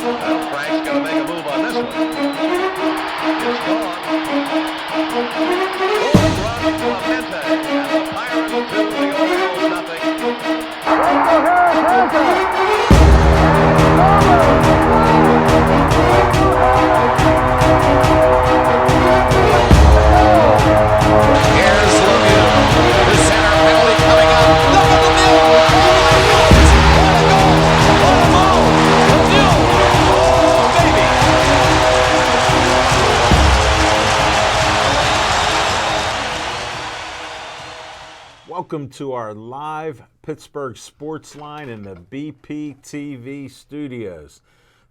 Well, Frank's going to make a move on this one. It's gone. Home run, Clemente. And the Pirates 2, the Orioles nothing. Here's Lemieux. The center penalty coming up. Look at Lemieux. Oh my goodness. What a goal. What a move. Lemieux. Oh baby. Welcome to our live Pittsburgh Sports Line in the BPTV studios.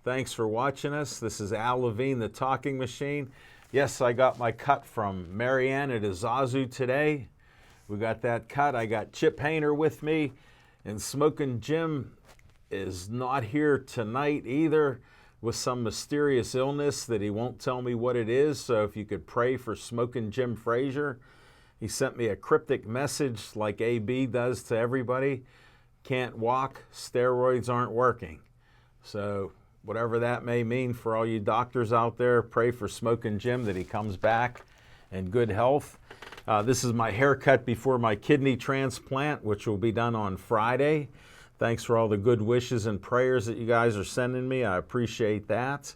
Thanks for watching us. This is Al Levine, the Talking Machine. Yes, I got my cut from Marianne at Azazu today. We got that cut. I got Chip Hayner with me, and Smokin' Jim is not here tonight either with some mysterious illness that he won't tell me what it is. So if you could pray for Smokin' Jim Frazier. He sent me a cryptic message like AB does to everybody. Can't walk, steroids aren't working. So whatever that may mean for all you doctors out there, pray for Smokin' Jim that he comes back in good health. This is my haircut before my kidney transplant, which will be done on Friday. Thanks for all the good wishes and prayers that you guys are sending me. I appreciate that.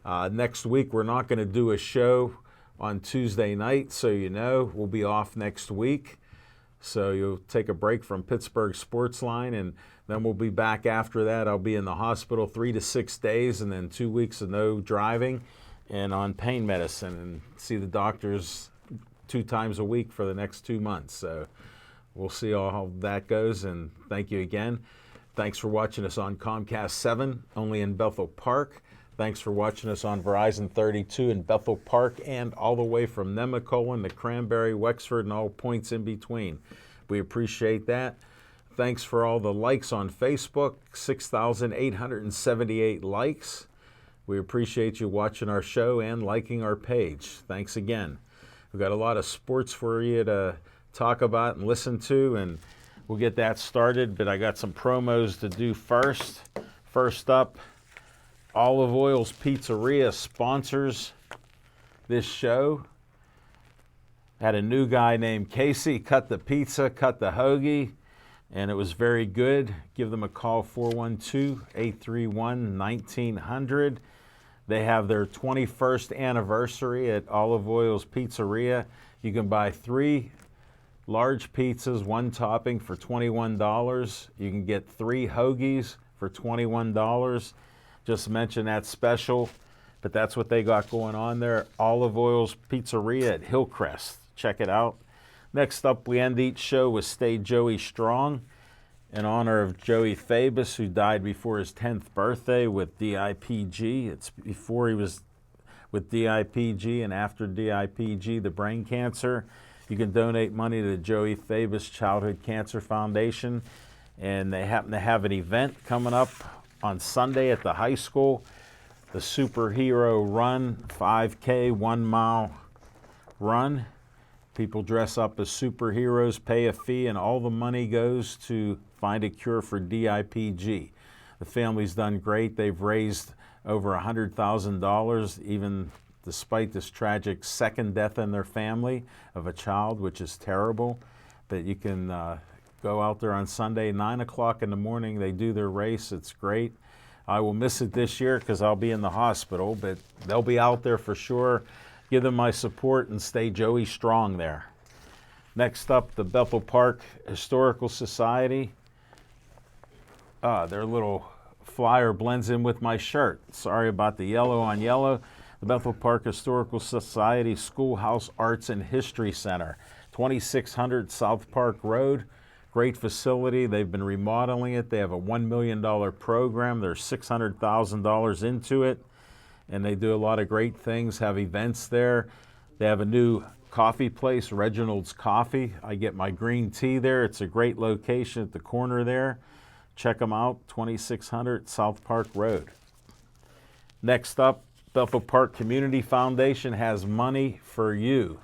Next week, we're not going to do a show on Tuesday night, so you know. We'll be off next week. So you'll take a break from Pittsburgh Sports Line, and then we'll be back after that. I'll be in the hospital 3 to 6 days, and then 2 weeks of no driving and on pain medicine, and see the doctors 2 times a week for the next 2 months. So we'll see how that goes, and thank you again. Thanks for watching us on Comcast 7, only in Bethel Park. Thanks for watching us on Verizon 32 in Bethel Park and all the way from Nemacolin to Cranberry, Wexford, and all points in between. We appreciate that. Thanks for all the likes on Facebook, 6,878 likes. We appreciate you watching our show and liking our page. Thanks again. We've got a lot of sports for you to talk about and listen to, and we'll get that started, but I got some promos to do first. First up, Olive Oil's Pizzeria sponsors this show. Had a new guy named Casey cut the pizza, cut the hoagie, and it was very good. Give them a call, 412-831-1900. They have their 21st anniversary at Olive Oil's Pizzeria. You can buy 3 large pizzas, 1 topping for $21. You can get 3 hoagies for $21. Just mention that special, but that's what they got going on there. Olive Oil's Pizzeria at Hillcrest. Check it out. Next up, we end each show with Stay Joey Strong in honor of Joey Fabus, who died before his 10th birthday with DIPG. It's before he was with DIPG and after DIPG, the brain cancer. You can donate money to the Joey Fabus Childhood Cancer Foundation, and they happen to have an event coming up on Sunday at the high school, the Superhero Run 5K 1 mile run. People dress up as superheroes, pay a fee, and all the money goes to find a cure for DIPG. The family's done great. They've raised over $100,000, even despite this tragic second death in their family of a child, which is terrible. But you can go out there on Sunday, 9 o'clock in the morning. They do their race. It's great. I will miss it this year because I'll be in the hospital, but they'll be out there for sure. Give them my support and stay Joey strong there. Next up, the Bethel Park Historical Society. Their little flyer blends in with my shirt. Sorry about the yellow on yellow. The Bethel Park Historical Society Schoolhouse Arts and History Center, 2600 South Park Road. Great facility. They've been remodeling it. They have a $1 million program. There's $600,000 into it, and they do a lot of great things, have events there. They have a new coffee place, Reginald's Coffee. I get my green tea there. It's a great location at the corner there. Check them out, 2600 South Park Road. Next up, Bethel Park Community Foundation has money for you.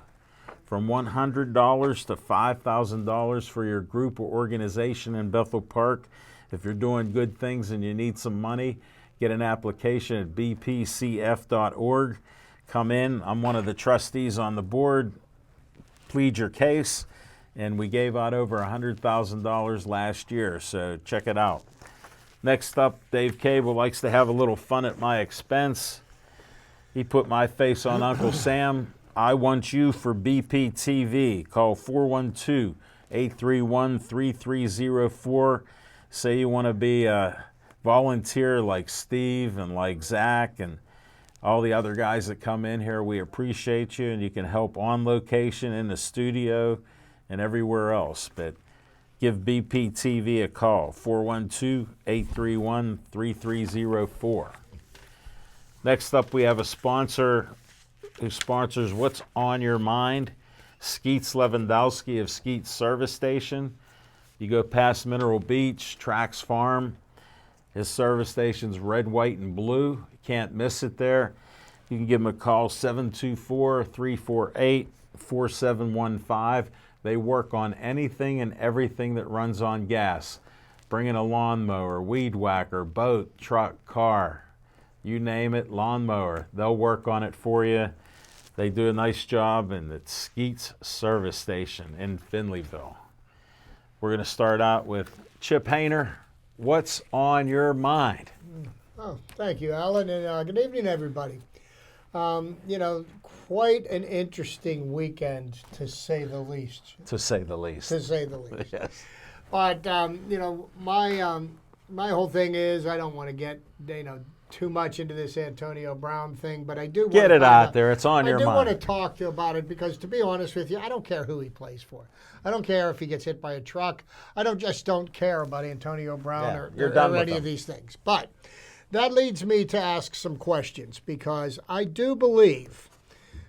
From $100 to $5,000 for your group or organization in Bethel Park. If you're doing good things and you need some money, Get an application at bpcf.org. Come in. I'm one of the trustees on the board. Plead your case. And we gave out over $100,000 last year, so check it out. Next up, Dave Cable likes to have a little fun at my expense. He put my face on Uncle Sam. I want you for BPTV. Call 412-831-3304. Say you want to be a volunteer like Steve and like Zach and all the other guys that come in here. We appreciate you, and you can help on location, in the studio, and everywhere else. But give BPTV a call, 412-831-3304. Next up, we have a sponsor who sponsors What's on Your Mind, Skeets Lewandowski of Skeets Service Station. You go past Mineral Beach, Trax Farm. His service station's red, white, and blue. You can't miss it there. You can give him a call, 724-348-4715. They work on anything and everything that runs on gas. Bring in a lawnmower, weed whacker, boat, truck, car. You name it, lawnmower. They'll work on it for you. They do a nice job, and it's Skeets Service Station in Finleyville. We're going to start out with Chip Hayner. What's on your mind? Oh, thank you, Alan, and good evening, everybody. Quite an interesting weekend, to say the least. To say the least. To say the least. Yes. But my whole thing is I don't want to get too much into this Antonio Brown thing, but I do want Get it out there. It's on your mind. I do want mind. to talk to you about it because, to be honest with you, I don't care who he plays for. I don't care if he gets hit by a truck. I don't care about Antonio Brown or any of these things. But that leads me to ask some questions, because I do believe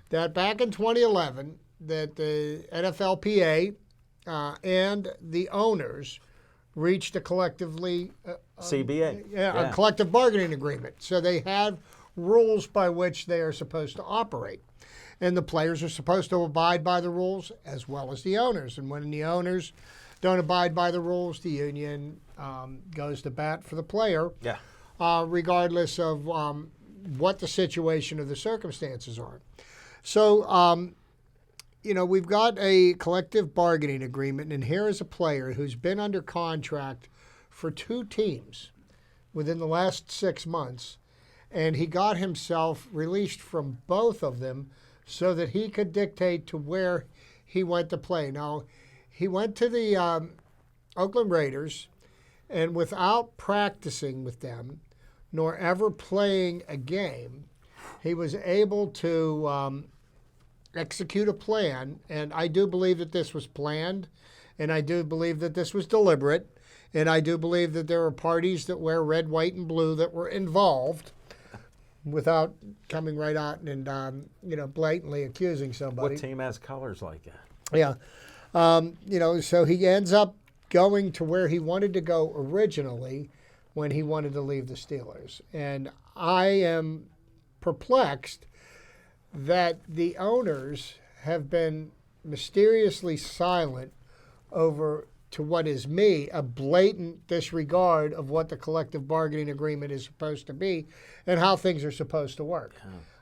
that back in 2011 that the NFLPA and the owners reached a collectively CBA. a collective bargaining agreement. So they have rules by which they are supposed to operate. And the players are supposed to abide by the rules as well as the owners. And when the owners don't abide by the rules, the union goes to bat for the player, regardless of what the situation or the circumstances are. So, we've got a collective bargaining agreement, and here is a player who's been under contract for 2 teams within the last 6 months, and he got himself released from both of them so that he could dictate to where he went to play. Now, he went to the Oakland Raiders, and without practicing with them, nor ever playing a game, he was able to execute a plan, and I do believe that this was planned, and I do believe that this was deliberate, and I do believe that there are parties that wear red, white, and blue that were involved without coming right out and blatantly accusing somebody. What team has colors like that? Yeah. So he ends up going to where he wanted to go originally when he wanted to leave the Steelers. And I am perplexed that the owners have been mysteriously silent over, to what is me, a blatant disregard of what the collective bargaining agreement is supposed to be and how things are supposed to work.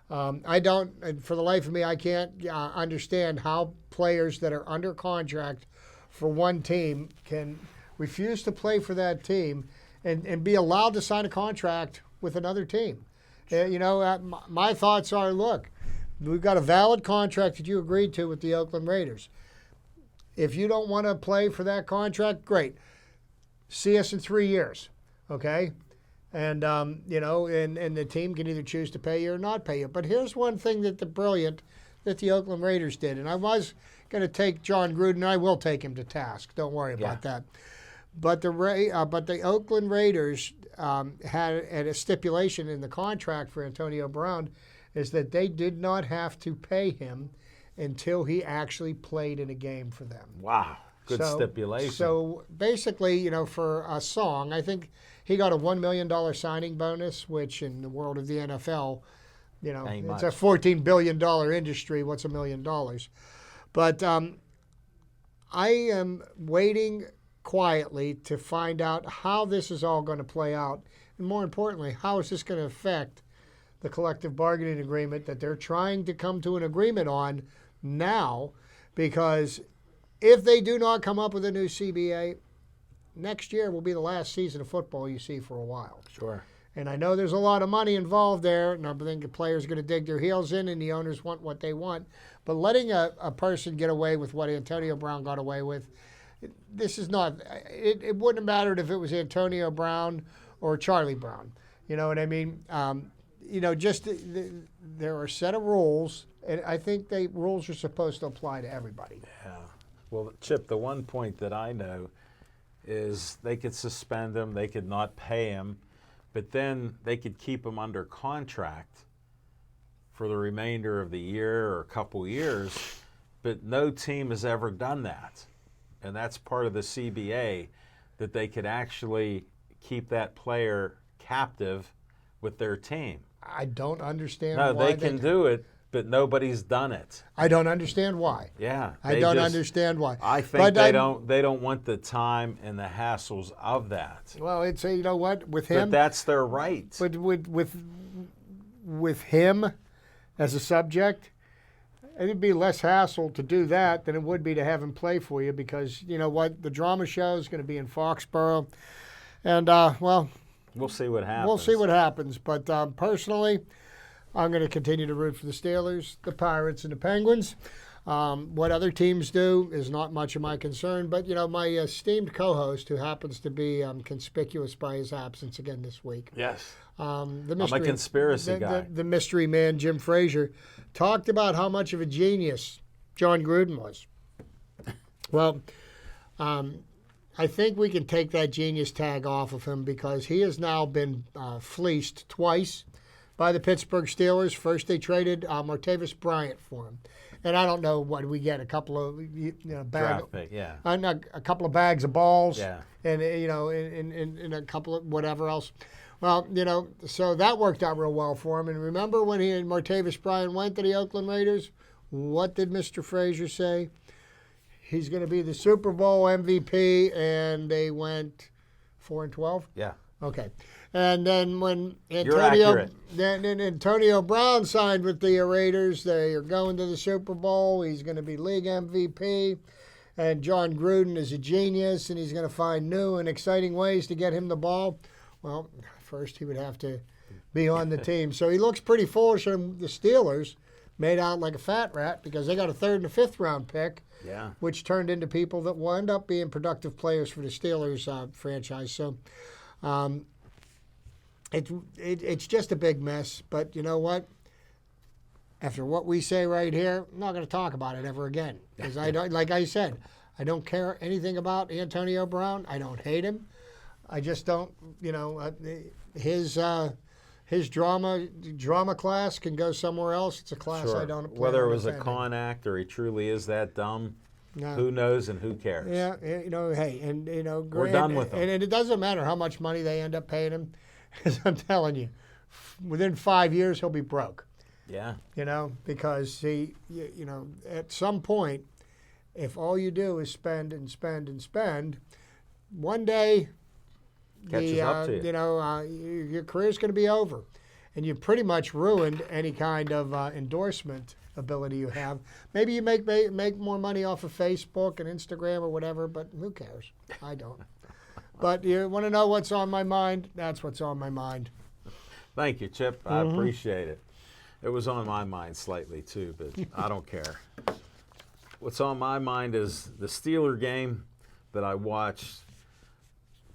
I don't, for the life of me, I can't understand how players that are under contract for one team can refuse to play for that team and be allowed to sign a contract with another team. My thoughts are, look, we've got a valid contract that you agreed to with the Oakland Raiders. If you don't want to play for that contract, great. See us in 3 years, okay? And, and the team can either choose to pay you or not pay you. But here's one thing that the Oakland Raiders did. And I was going to take John Gruden. I will take him to task. Don't worry about that. But the Oakland Raiders had a stipulation in the contract for Antonio Brown is that they did not have to pay him until he actually played in a game for them. Wow, good stipulation. So basically, for a song, I think he got a $1 million signing bonus, which in the world of the NFL, it's a $14 billion industry. What's $1 million? But I am waiting quietly to find out how this is all going to play out. And more importantly, how is this going to affect the collective bargaining agreement that they're trying to come to an agreement on now? Because if they do not come up with a new CBA, next year will be the last season of football you see for a while. Sure. And I know there's a lot of money involved there, and I think the players are going to dig their heels in, and the owners want what they want. But letting a person get away with what Antonio Brown got away with, this is not. It wouldn't have mattered if it was Antonio Brown or Charlie Brown. You know what I mean? There are a set of rules, and I think rules are supposed to apply to everybody. Yeah. Well, Chip, the one point that I know is they could suspend him, they could not pay him, but then they could keep him under contract for the remainder of the year or a couple years. But no team has ever done that. And that's part of the CBA, that they could actually keep that player captive with their team. I don't understand No, why they can do it, but nobody's done it. I don't understand why. Yeah. I don't understand why. I think they don't want the time and the hassles of that. Well, it's you know what, with him. But that's their right. But with him as a subject, it'd be less hassle to do that than it would be to have him play for you, because you know what, the drama show is going to be in Foxborough, and we'll see what happens. We'll see what happens. But personally, I'm going to continue to root for the Steelers, the Pirates, and the Penguins. What other teams do is not much of my concern. But, you know, my esteemed co-host, who happens to be conspicuous by his absence again this week. Yes. I'm a conspiracy guy. The mystery man, Jim Frazier, talked about how much of a genius John Gruden was. Well, I think we can take that genius tag off of him, because he has now been fleeced twice by the Pittsburgh Steelers. First, they traded Martavis Bryant for him, and I don't know what we get, a couple of Draft pick, yeah. A couple of bags of balls, Yeah. and in a couple of whatever else. Well, you know, so that worked out real well for him. And remember when he and Martavis Bryant went to the Oakland Raiders? What did Mr. Frazier say? He's going to be the Super Bowl MVP, and they went 4-12. Yeah. Okay, and then when You're accurate. then Antonio Brown signed with the Raiders, they are going to the Super Bowl. He's going to be league MVP, and John Gruden is a genius, and he's going to find new and exciting ways to get him the ball. Well, first he would have to be on the team, so he looks pretty foolish. And the Steelers made out like a fat rat, because they got a 3rd and a 5th round pick. Yeah. Which turned into people that wound up being productive players for the Steelers franchise. So it's just a big mess. But you know what? After what we say right here, I'm not going to talk about it ever again. Because I don't, like I said, I don't care anything about Antonio Brown. I don't hate him. I just don't, you know, his drama class can go somewhere else. It's a class Sure. I don't. Whether it was a con act or he truly is that dumb, who knows and who cares? Yeah, you know, hey, and you know, We're done with him. And it doesn't matter how much money they end up paying him, because I'm telling you, within 5 years he'll be broke. Yeah. You know, because you know, at some point, if all you do is spend and spend and spend, one day, Catches up to you. You know, your career's going to be over, and you've pretty much ruined any kind of endorsement ability you have. Maybe you make more money off of Facebook and Instagram or whatever, but who cares? I don't. But you want to know what's on my mind? That's what's on my mind. Thank you, Chip. I appreciate it. It was on my mind slightly too, but I don't care. What's on my mind is the Steeler game that I watched.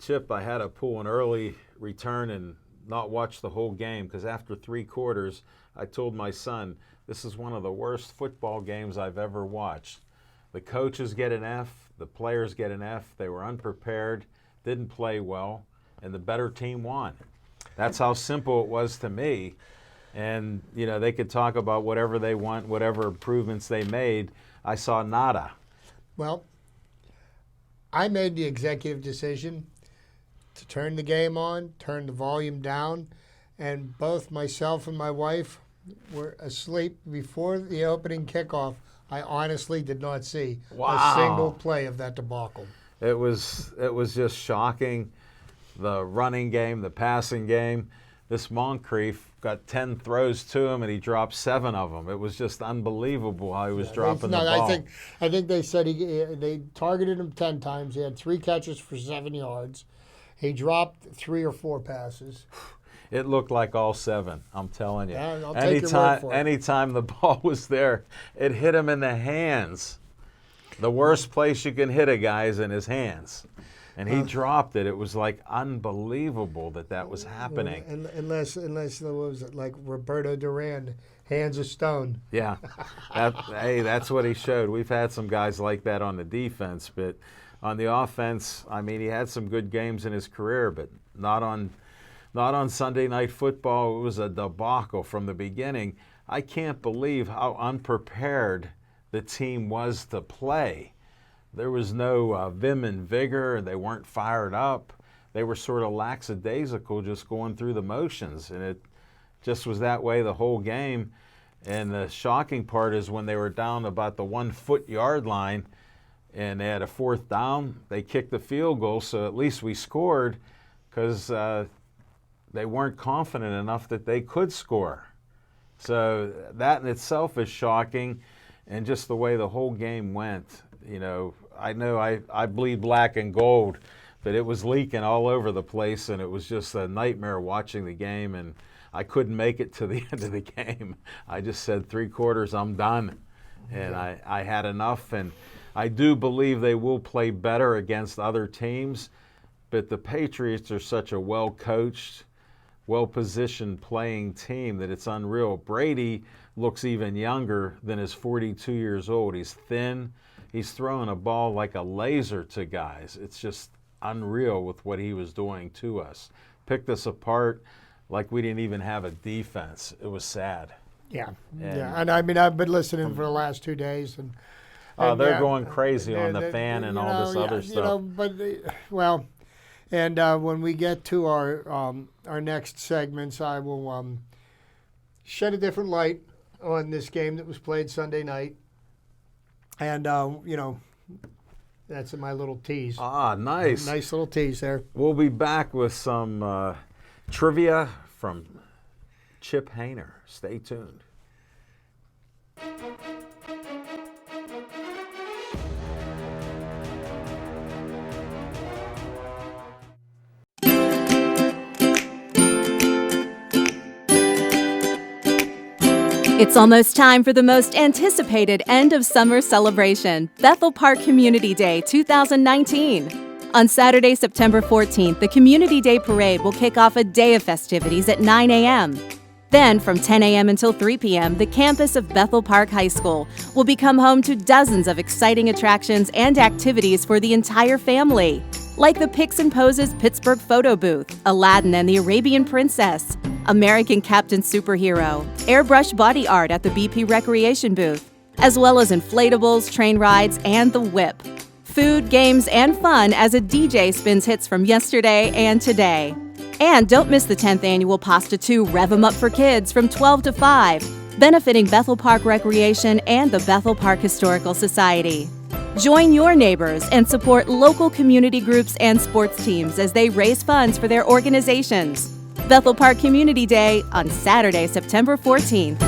Chip, I had to pull an early return and not watch the whole game, because after 3 quarters, I told my son, this is one of the worst football games I've ever watched. The coaches get an F, the players get an F. They were unprepared, didn't play well, and the better team won. That's how simple it was to me. And, you know, they could talk about whatever they want, whatever improvements they made. I saw nada. Well, I made the executive decision to turn the game on, turn the volume down, and both myself and my wife were asleep before the opening kickoff. I honestly did not see a single play of that debacle. It was just shocking. The running game, the passing game. This Moncrief got 10 throws to him, and he dropped 7 of them. It was just unbelievable how he was dropping the ball. I think they said they targeted him 10 times. He had 3 catches for 7 yards. He dropped 3 or 4 passes. It looked like all 7, I'm telling you. Yeah, I'll take your word for it. Anytime the ball was there, it hit him in the hands. The worst place you can hit a guy is in his hands. And he dropped it. It was like unbelievable that was happening. Unless what was it, like Roberto Duran, hands of stone. Yeah. Hey, that's what he showed. We've had some guys like that on the defense, but on the offense, I mean, he had some good games in his career, but not on Sunday Night Football. It was a debacle from the beginning. I can't believe how unprepared the team was to play. There was no vim and vigor. They weren't fired up. They were sort of lackadaisical, just going through the motions. And it just was that way the whole game. And the shocking part is when they were down about the 1 yard line and they had a 4th down, they kicked the field goal, so at least we scored because they weren't confident enough that they could score. So that in itself is shocking. And just the way the whole game went, you know I bleed black and gold, but it was leaking all over the place, and it was just a nightmare watching the game, and I couldn't make it to the end of the game. I just said 3/4, I'm done. And I had enough, and I do believe they will play better against other teams, but the Patriots are such a well-coached, well-positioned playing team that it's unreal. Brady looks even younger than his 42 years old. He's thin. He's throwing a ball like a laser to guys. It's just unreal with what he was doing to us. Picked us apart like we didn't even have a defense. It was sad. Yeah. And I mean, I've been listening for the last 2 days. And they're going crazy on the fan and all this other stuff. When we get to our next segments, I will shed a different light on this game that was played Sunday night. And, that's my little tease. Ah, nice. Nice little tease there. We'll be back with some trivia from Chip Hainer. Stay tuned. It's almost time for the most anticipated end of summer celebration, Bethel Park Community Day 2019. On Saturday, September 14th, the Community Day Parade will kick off a day of festivities at 9 a.m. Then, from 10 a.m. until 3 p.m., the campus of Bethel Park High School will become home to dozens of exciting attractions and activities for the entire family, like the Picks and Poses Pittsburgh Photo Booth, Aladdin and the Arabian Princess, American Captain Superhero, airbrush body art at the BP Recreation Booth, as well as inflatables, train rides, and the Whip. Food, games, and fun as a DJ spins hits from yesterday and today. And don't miss the 10th annual Pasta 2 Rev 'em Up for Kids from 12 to 5, benefiting Bethel Park Recreation and the Bethel Park Historical Society. Join your neighbors and support local community groups and sports teams as they raise funds for their organizations. Bethel Park Community Day on Saturday, September 14th.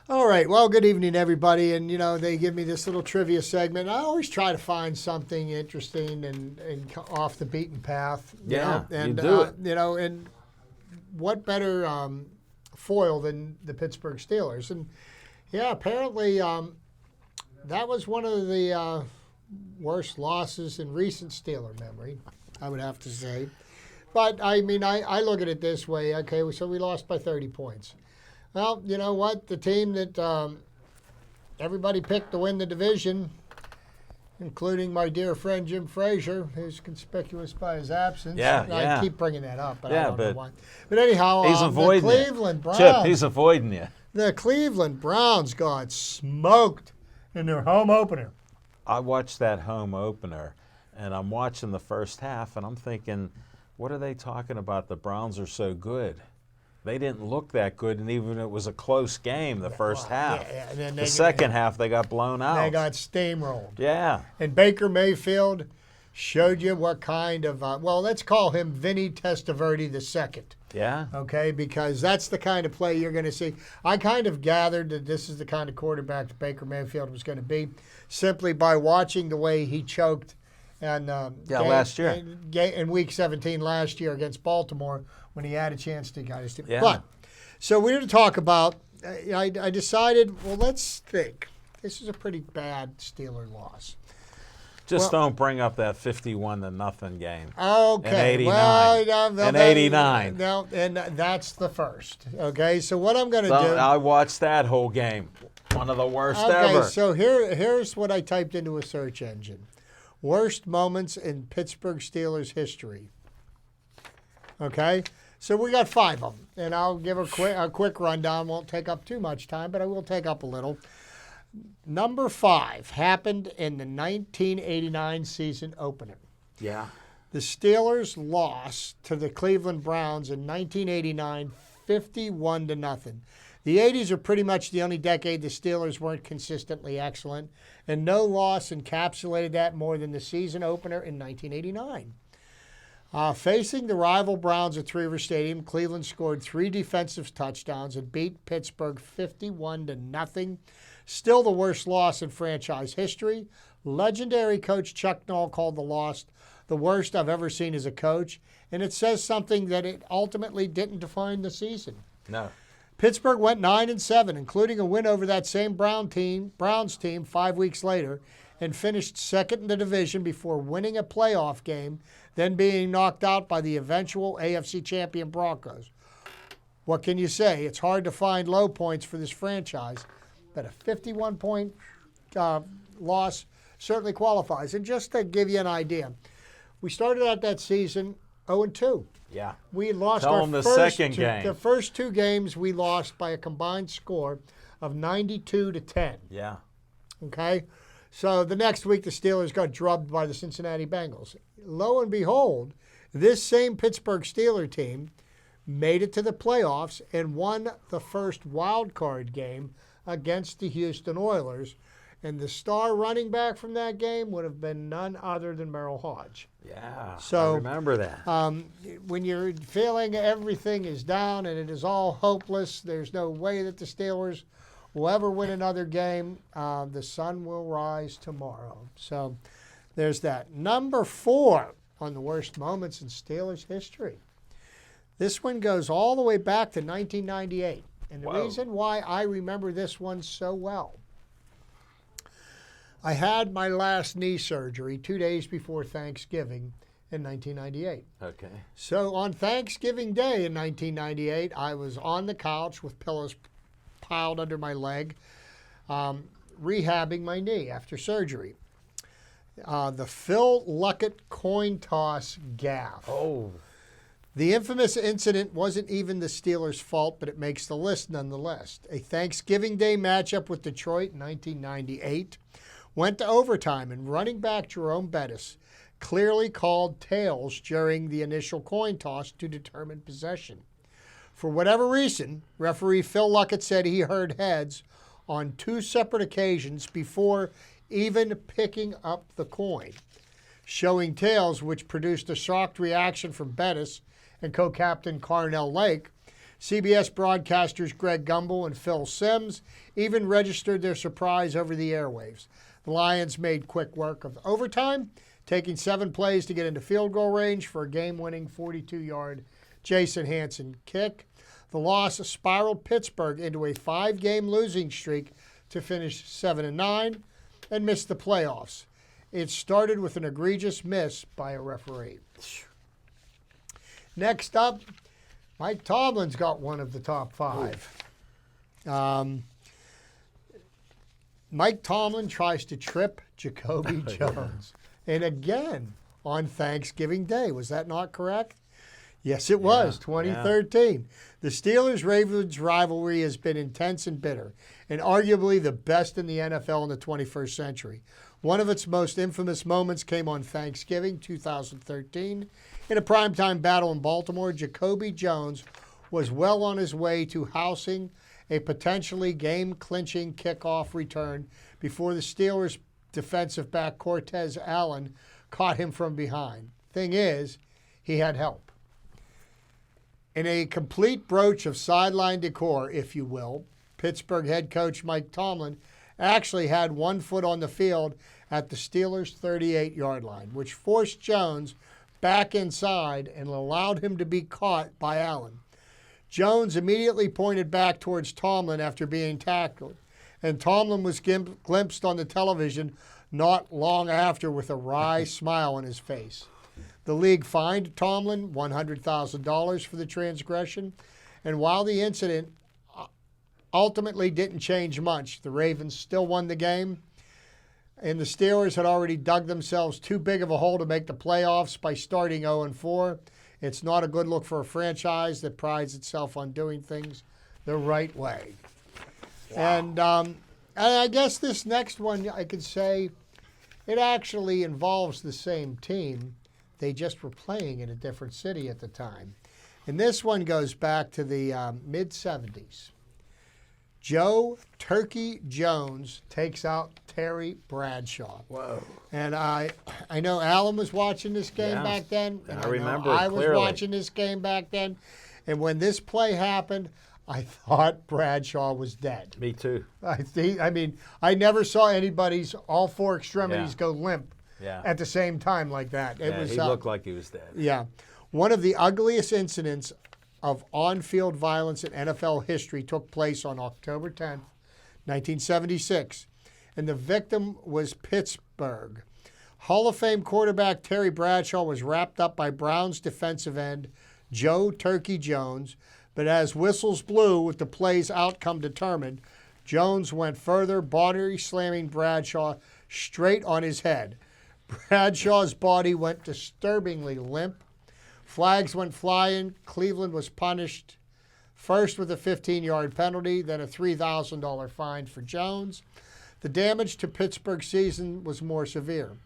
All right. Well, good evening, everybody. And, they give me this little trivia segment. I always try to find something interesting and off the beaten path. You do it. And what better foil than the Pittsburgh Steelers? And, apparently that was one of the worst losses in recent Steeler memory, I would have to say. But, I mean, I look at it this way. Okay, so we lost by 30 points. Well, you know what? The team that everybody picked to win the division, including my dear friend Jim Frazier, who's conspicuous by his absence. Yeah, I yeah. keep bringing that up, but I Yeah, don't know but why. But anyhow, He's the avoiding Cleveland you. Browns. Chip, he's avoiding you. The Cleveland Browns got smoked in their home opener. I watched that home opener, and I'm watching the first half, and I'm thinking, what are they talking about? The Browns are so good. They didn't look that good, and even it was a close game the first half. yeah, and then the second half, they got blown out. They got steamrolled. Yeah. And Baker Mayfield showed you what kind of, well, let's call him Vinny Testaverde II. Yeah. Okay, because that's the kind of play you're going to see. I kind of gathered that this is the kind of quarterback that Baker Mayfield was going to be simply by watching the way he choked and last year. in Week 17 last year against Baltimore when he had a chance to get his team. Yeah. But, so we're going to talk about, I decided, well, let's think. This is a pretty bad Steeler loss. Just don't bring up that 51-0 game. Okay. In 89. Well, In 89. No, and that's the first. Okay, so what I'm going to So do. I watched that whole game. One of the worst Okay, ever. so here's what I typed into a search engine. Worst moments in Pittsburgh Steelers history. Okay, so we got 5 of them, and I'll give a quick rundown. Won't take up too much time, but I will take up a little. Number 5 happened in the 1989 season opener. Yeah. The Steelers lost to the Cleveland Browns in 1989, 51-0. The 80s are pretty much the only decade the Steelers weren't consistently excellent, and no loss encapsulated that more than the season opener in 1989. Facing the rival Browns at Three River Stadium, Cleveland scored 3 defensive touchdowns and beat Pittsburgh 51-0. Still the worst loss in franchise history. Legendary coach Chuck Noll called the loss the worst I've ever seen as a coach, and it says something that it ultimately didn't define the season. No. Pittsburgh went 9-7, including a win over that same Browns team 5 weeks later, and finished second in the division before winning a playoff game, then being knocked out by the eventual AFC champion Broncos. What can you say? It's hard to find low points for this franchise, but a 51-point loss certainly qualifies. And just to give you an idea, we started out that season 0-2. Yeah. We lost Tell our them the first second game. The first 2 games we lost by a combined score of 92-10. Yeah. Okay? So the next week the Steelers got drubbed by the Cincinnati Bengals. Lo and behold, this same Pittsburgh Steeler team made it to the playoffs and won the first wild card game against the Houston Oilers. And the star running back from that game would have been none other than Merrill Hodge. Yeah. So, I remember that. When you're feeling everything is down and it is all hopeless, there's no way that the Steelers will ever win another game. The sun will rise tomorrow. So there's that. Number 4 on the worst moments in Steelers history. This one goes all the way back to 1998. And the reason why I remember this one so well, I had my last knee surgery 2 days before Thanksgiving in 1998. Okay. So on Thanksgiving Day in 1998, I was on the couch with pillows piled under my leg, rehabbing my knee after surgery. The Phil Luckett coin toss gaffe. Oh. The infamous incident wasn't even the Steelers' fault, but it makes the list nonetheless. A Thanksgiving Day matchup with Detroit in 1998 went to overtime, and running back Jerome Bettis clearly called tails during the initial coin toss to determine possession. For whatever reason, referee Phil Luckett said he heard heads on 2 separate occasions before even picking up the coin, showing tails, which produced a shocked reaction from Bettis and co-captain Carnell Lake. CBS broadcasters Greg Gumbel and Phil Simms even registered their surprise over the airwaves. The Lions made quick work of overtime, taking 7 plays to get into field goal range for a game-winning 42-yard Jason Hanson kick. The loss spiraled Pittsburgh into a 5-game losing streak to finish 7-9 and miss the playoffs. It started with an egregious miss by a referee. Next up, Mike Tomlin's got one of the top 5. Mike Tomlin tries to trip Jacoby Jones. And again, on Thanksgiving Day. Was that not correct? Yes, it was, 2013. The Steelers-Ravens rivalry has been intense and bitter, and arguably the best in the NFL in the 21st century. One of its most infamous moments came on Thanksgiving 2013. In a primetime battle in Baltimore, Jacoby Jones was well on his way to housing a potentially game-clinching kickoff return before the Steelers' defensive back Cortez Allen caught him from behind. Thing is, he had help. In a complete broach of sideline decor, if you will, Pittsburgh head coach Mike Tomlin actually had one foot on the field at the Steelers' 38-yard line, which forced Jones back inside and allowed him to be caught by Allen. Jones immediately pointed back towards Tomlin after being tackled, and Tomlin was glimpsed on the television not long after with a wry smile on his face. The league fined Tomlin $100,000 for the transgression, and while the incident ultimately didn't change much, the Ravens still won the game, and the Steelers had already dug themselves too big of a hole to make the playoffs by starting 0-4. It's not a good look for a franchise that prides itself on doing things the right way. Wow. And I guess this next one, I could say, it actually involves the same team. They just were playing in a different city at the time. And this one goes back to the mid-'70s. Joe Turkey Jones takes out Terry Bradshaw. Whoa. And I know Alan was watching this game back then. And I remember I was clearly. watching this game back then. And when this play happened, I thought Bradshaw was dead. Me too. I mean, I never saw anybody's all four extremities go limp at the same time like that. It was he looked like he was dead. Yeah. One of the ugliest incidents of on-field violence in NFL history took place on October 10th, 1976, and the victim was Pittsburgh. Hall of Fame quarterback Terry Bradshaw was wrapped up by Browns defensive end Joe Turkey Jones, but as whistles blew with the play's outcome determined, Jones went further, body slamming Bradshaw straight on his head. Bradshaw's body went disturbingly limp. Flags went flying. Cleveland was punished first with a 15-yard penalty, then a $3,000 fine for Jones. The damage to Pittsburgh's season was more severe.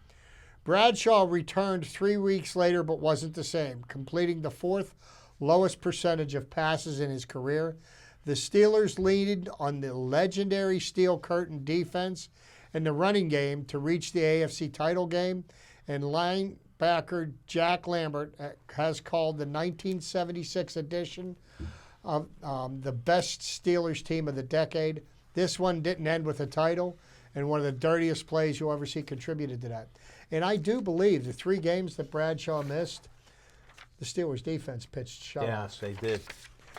Bradshaw returned 3 weeks later but wasn't the same, completing the fourth lowest percentage of passes in his career. The Steelers leaned on the legendary Steel Curtain defense and the running game to reach the AFC title game, and linebacker Jack Lambert has called the 1976 edition of the best Steelers team of the decade. This one didn't end with a title, and one of the dirtiest plays you'll ever see contributed to that. And I do believe the 3 games that Bradshaw missed, the Steelers defense pitched shutouts. Yes, they did.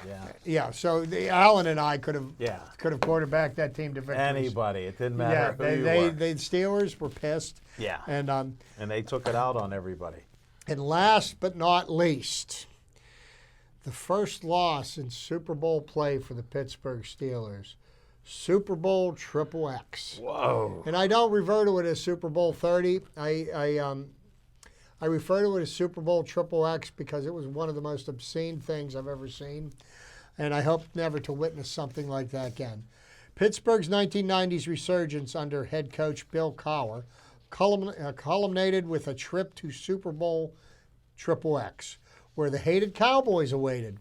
Yeah. Yeah, so Allen and I could have quarterbacked that team to victory. Anybody. It didn't matter who you were. The Steelers were pissed. Yeah. And they took it out on everybody. And last but not least, the first loss in Super Bowl play for the Pittsburgh Steelers. Super Bowl XXX. Whoa. And I don't refer to it as Super Bowl 30. I refer to it as Super Bowl XXX because it was one of the most obscene things I've ever seen, and I hope never to witness something like that again. Pittsburgh's 1990s resurgence under head coach Bill Cowher culminated with a trip to Super Bowl XXX, where the hated Cowboys awaited.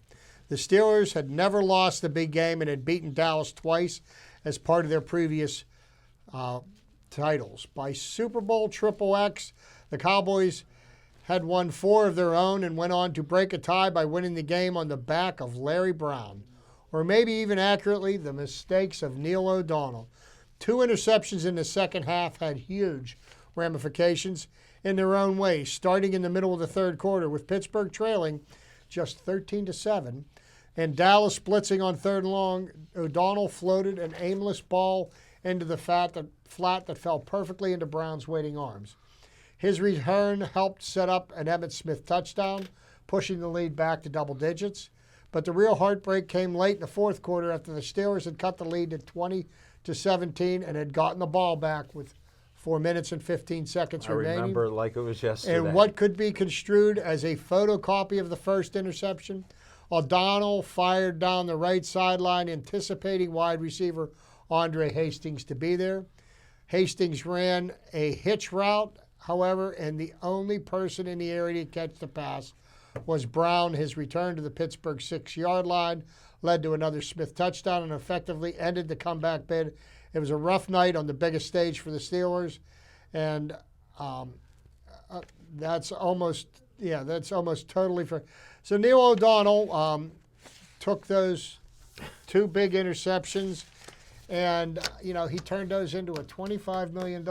The Steelers had never lost the big game and had beaten Dallas twice as part of their previous titles. By Super Bowl XXX, the Cowboys had won 4 of their own and went on to break a tie by winning the game on the back of Larry Brown, or maybe even accurately, the mistakes of Neil O'Donnell. 2 interceptions in the second half had huge ramifications in their own way, starting in the middle of the third quarter with Pittsburgh trailing just 13-7, and Dallas blitzing on 3rd and long. O'Donnell floated an aimless ball into the flat that fell perfectly into Brown's waiting arms. His return helped set up an Emmitt Smith touchdown, pushing the lead back to double digits. But the real heartbreak came late in the fourth quarter after the Steelers had cut the lead to to 17 and had gotten the ball back with 4 minutes and 15 seconds I remaining. remember it like it was yesterday. And what could be construed as a photocopy of the first interception? O'Donnell fired down the right sideline, anticipating wide receiver Andre Hastings to be there. Hastings ran a hitch route, however, and the only person in the area to catch the pass was Brown. His return to the Pittsburgh 6-yard line led to another Smith touchdown and effectively ended the comeback bid. It was a rough night on the biggest stage for the Steelers, and that's almost totally fair. So Neil O'Donnell took those 2 big interceptions, and he turned those into a $25 million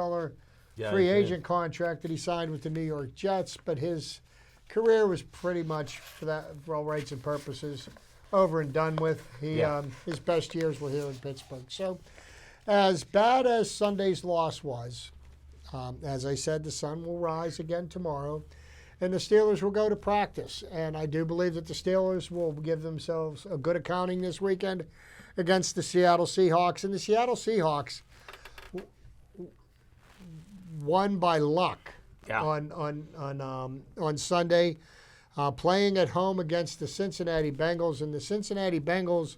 free agent contract that he signed with the New York Jets. But his career was pretty much, for all rights and purposes, over and done with. His best years were here in Pittsburgh. So, as bad as Sunday's loss was, as I said, the sun will rise again tomorrow, and the Steelers will go to practice. And I do believe that the Steelers will give themselves a good accounting this weekend against the Seattle Seahawks. And the Seattle Seahawks won by luck on Sunday, playing at home against the Cincinnati Bengals. And the Cincinnati Bengals,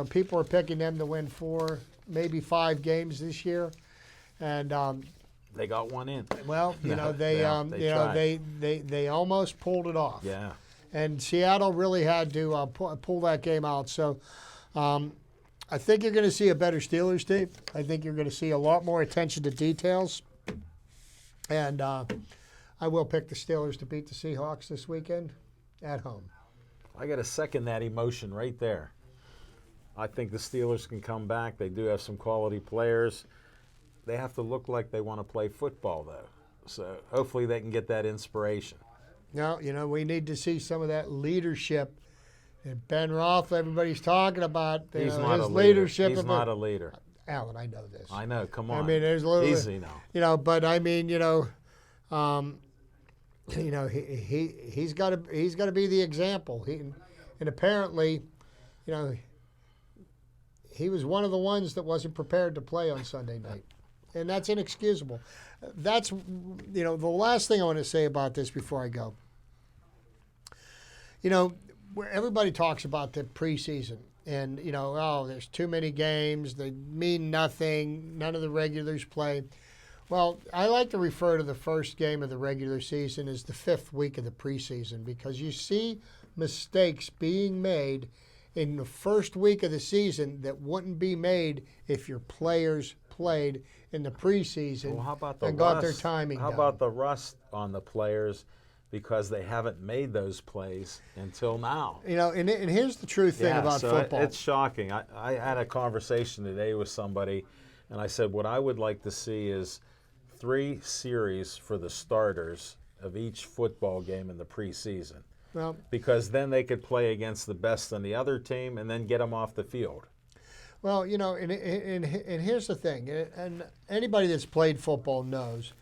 people are picking them to win 4, maybe 5 games this year, and they got one in. Well, they almost pulled it off. Yeah. And Seattle really had to pull that game out. So I think you're going to see a better Steelers team. I think you're going to see a lot more attention to details. And I will pick the Steelers to beat the Seahawks this weekend at home. I got to second that emotion right there. I think the Steelers can come back. They do have some quality players. They have to look like they want to play football, though. So hopefully they can get that inspiration. Now, we need to see some of that leadership. And Ben Roth, everybody's talking about He's not his a leadership. leader. He's not a leader. Alan, I know this. I know. Come on. I mean, there's a little easy now. But I mean, he's got to be the example. And apparently, he was one of the ones that wasn't prepared to play on Sunday night, and that's inexcusable. That's the last thing I want to say about this before I go. Where everybody talks about the preseason. And, there's too many games. They mean nothing. None of the regulars play. Well, I like to refer to the first game of the regular season as the 5th week of the preseason, because you see mistakes being made in the first week of the season that wouldn't be made if your players played in the preseason Well, how about the and rust? got their timing How down. about the rust on the players because they haven't made those plays until now? And here's the true thing about so football. It's shocking. I had a conversation today with somebody, and I said what I would like to see is 3 series for the starters of each football game in the preseason. Well, Because then they could play against the best on the other team and then get them off the field. Well, and here's the thing, and anybody that's played football knows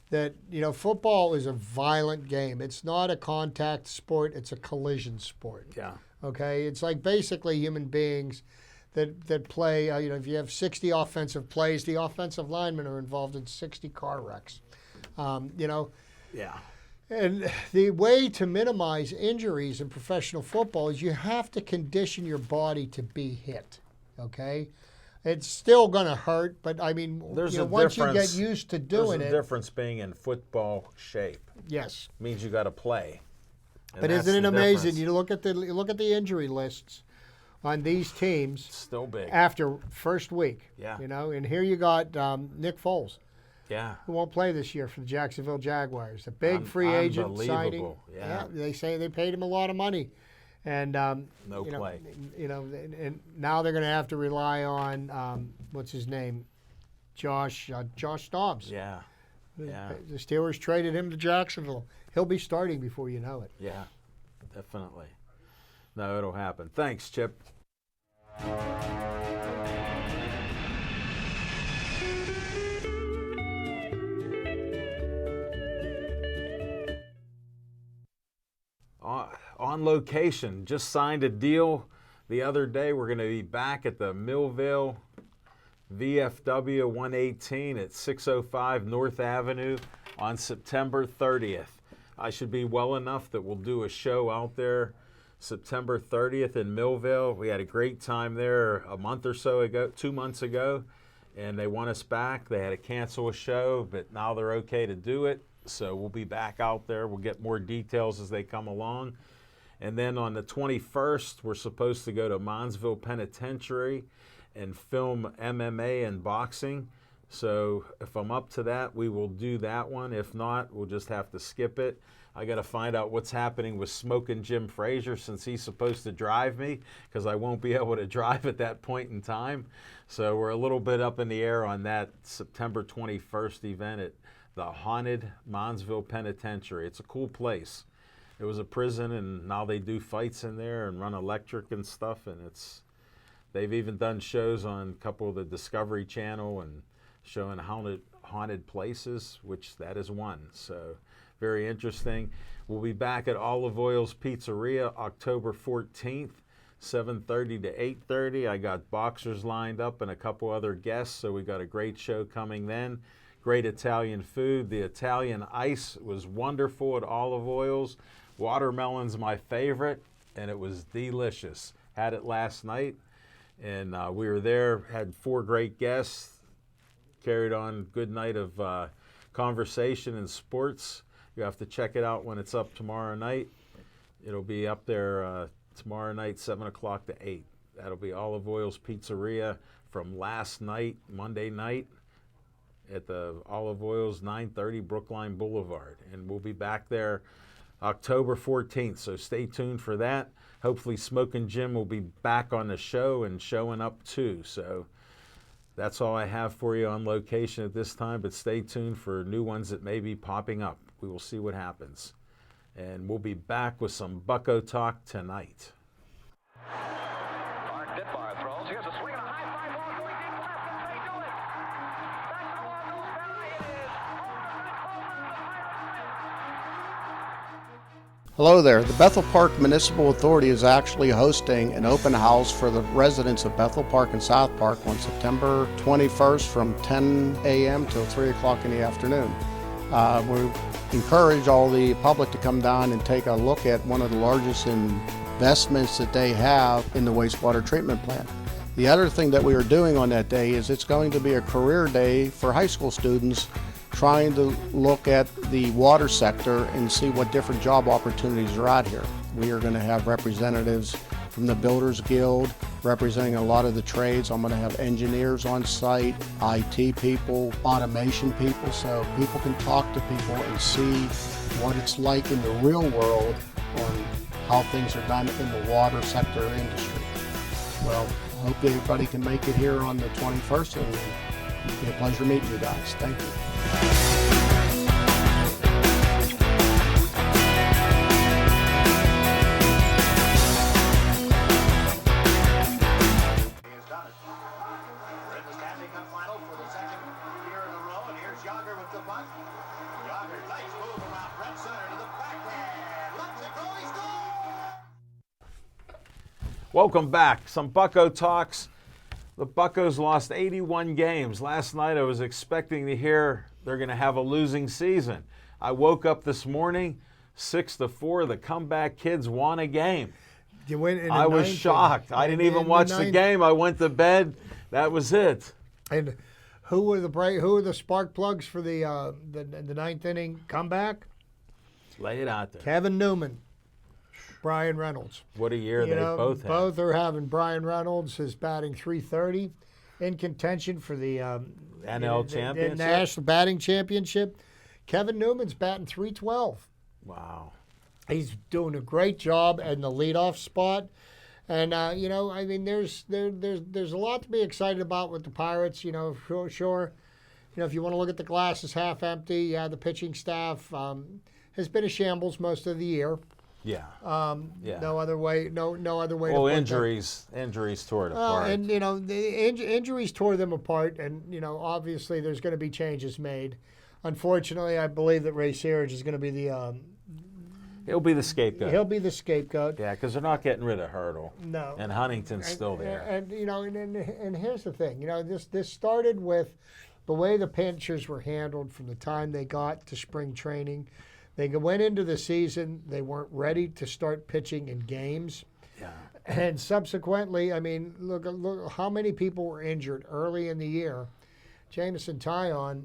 that, football is a violent game. It's not a contact sport, it's a collision sport. Yeah. Okay? It's like basically human beings that play, if you have 60 offensive plays, the offensive linemen are involved in 60 car wrecks. Yeah. And the way to minimize injuries in professional football is you have to condition your body to be hit, okay? It's still going to hurt, but I mean, There's a once you difference. get used to doing There's it. a difference being in football shape. Yes. Means you got to play. And But that's isn't it the amazing? difference. You look at the injury lists on these teams Still big. after first week. Yeah. And here you got Nick Foles, Yeah. who won't play this year for the Jacksonville Jaguars. A big free agent signing. Unbelievable. Yeah. They say they paid him a lot of money. And No play. And now they're going to have to rely on what's his name, Josh Dobbs. Yeah. Yeah. The Steelers traded him to Jacksonville. He'll be starting before you know it. Yeah. Definitely. No, it'll happen. Thanks, Chip. On location, just signed a deal the other day. We're going to be back at the Millville VFW 118 at 605 North Avenue on September 30th. I should be well enough that we'll do a show out there September 30th in Millville. We had a great time there a month or so ago, 2 months ago, and they want us back. They had to cancel a show, but now they're okay to do it. So we'll be back out there. We'll get more details as they come along. And then on the 21st, we're supposed to go to Monsville Penitentiary and film MMA and boxing. So if I'm up to that, we will do that one. If not, we'll just have to skip it. I got to find out what's happening with Smoking Jim Frazier, since he's supposed to drive me, because I won't be able to drive at that point in time. So we're a little bit up in the air on that September 21st event at the Haunted Monsville Penitentiary. It's a cool place. It was a prison, and now they do fights in there and run electric and stuff, and they've even done shows on a couple of the Discovery Channel and showing haunted places, which that is one. So very interesting. We'll be back at Olive Oil's Pizzeria October 14th, 7:30 to 8:30. I got boxers lined up and a couple other guests, so we got a great show coming then. Great Italian food. The Italian ice was wonderful at Olive Oil's. Watermelon's my favorite, and it was delicious. Had it last night, and we were there, had 4 great guests, carried on good night of conversation and sports. You have to check it out when it's up tomorrow night. It'll be up there tomorrow night, 7 o'clock to 8. That'll be Olive Oil's Pizzeria from last night, Monday night, at the Olive Oil's 930 Brookline Boulevard. And we'll be back there October 14th, so stay tuned for that. Hopefully Smoking Jim will be back on the show and showing up too. So that's all I have for you on location at this time, but stay tuned for new ones that may be popping up. We will see what happens. And we'll be back with some Bucko talk tonight. Mark Ditbar throws. Here's a swing and a high fly ball going deep left, and they do it. Back to one goes Bentley. It is Hello there. The Bethel Park Municipal Authority is actually hosting an open house for the residents of Bethel Park and South Park on September 21st from 10 a.m. till 3 o'clock in the afternoon. We encourage all the public to come down and take a look at one of the largest investments that they have in the wastewater treatment plant. The other thing that we are doing on that day is it's going to be a career day for high school students trying to look at the water sector and see what different job opportunities are out here. We are going to have representatives from the Builders Guild representing a lot of the trades. I'm going to have engineers on site, IT people, automation people, so people can talk to people and see what it's like in the real world on how things are done in the water sector industry. Well, I hope everybody can make it here on the 21st, and it's been a pleasure meeting you guys. Thank you. Welcome back. Some Bucko talks. The Buccos lost 81 games. Last night I was expecting to hear they're going to have a losing season. I woke up this morning, 6-4. The comeback kids won a game. You went in the I was ninth shocked. I didn't even watch the game. I went to bed. That was it. And who were the spark plugs for the ninth inning comeback? Lay it out there. Kevin Newman, Brian Reynolds. What a year they both had. Both are having. Brian Reynolds is batting .330, in contention for the NL championship. The National Batting Championship. Kevin Newman's batting .312. Wow. He's doing a great job in the leadoff spot, and I mean, there's a lot to be excited about with the Pirates. Sure. If you want to look at the glass as half empty, yeah, the pitching staff has been a shambles most of the year. Yeah. Yeah. No other way. No other way. Well, to put injuries tore it apart. And the injuries tore them apart, and obviously there's going to be changes made. Unfortunately, I believe that Ray Searage is going to be the He'll be the scapegoat. He'll be the scapegoat. Yeah, because they're not getting rid of Hurdle. No. And Huntington's still there. And you know, and here's the thing. You know, this started with the way the pitchers were handled from the time they got to spring training. They went into the season. They weren't ready to start pitching in games. Yeah. And subsequently, I mean, look how many people were injured early in the year. Jameson Taillon,